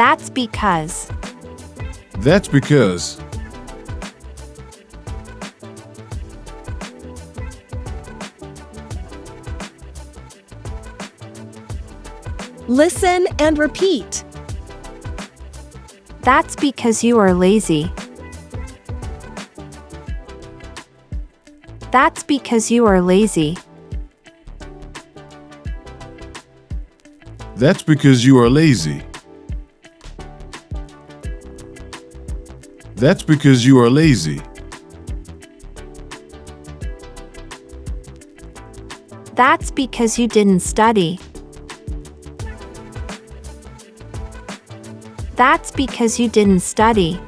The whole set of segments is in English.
That's because. That's because. Listen and repeat. That's because you are lazy. That's because you are lazy. That's because you are lazy. That's because you are lazy. That's because you didn't study. That's because you didn't study.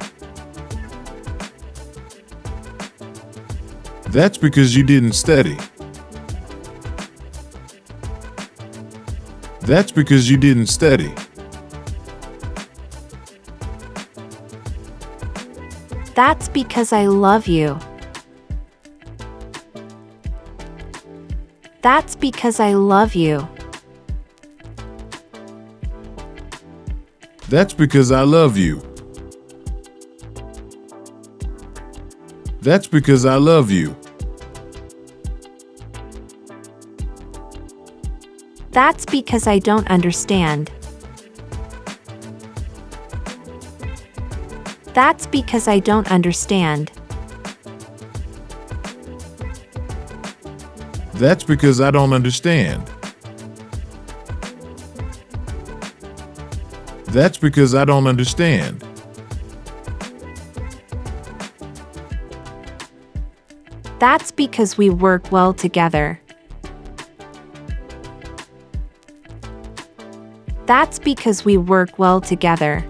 That's because you didn't study. That's because you didn't study. That's because I love you. That's because I love you. That's because I love you. That's because I love you. That's because I don't understand. That's because I don't understand. That's because I don't understand. That's because I don't understand. That's because we work well together. That's because we work well together.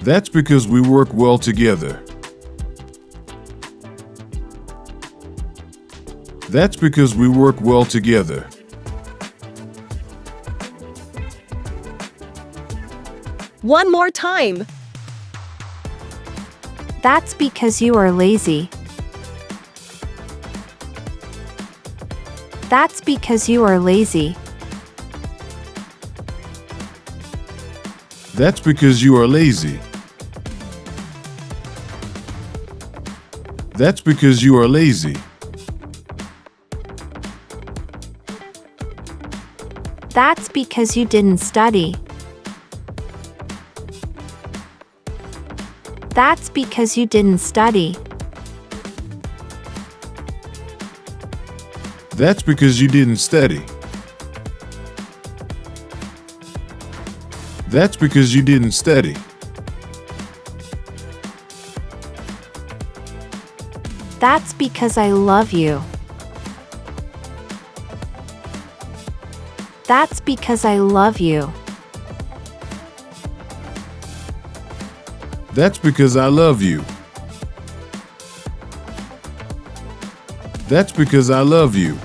That's because we work well together. That's because we work well together. One more time. That's because you are lazy. That's because you are lazy. That's because you are lazy. That's because you are lazy. That's because you didn't study. That's because you didn't study. That's because you didn't study. That's because you didn't study. That's because I love you. That's because I love you. That's because I love you. That's because I love you.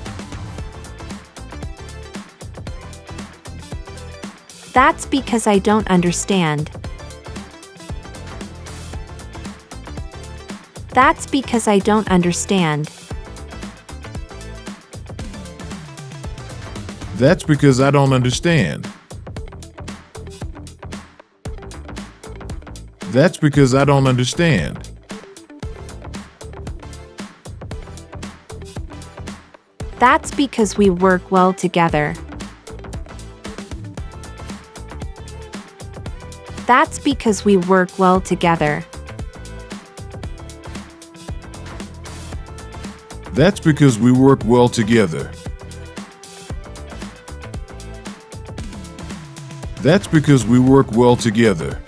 That's because I don't understand. That's because I don't understand. That's because I don't understand. That's because I don't understand. That's because we work well together. That's because we work well together. That's because we work well together. That's because we work well together.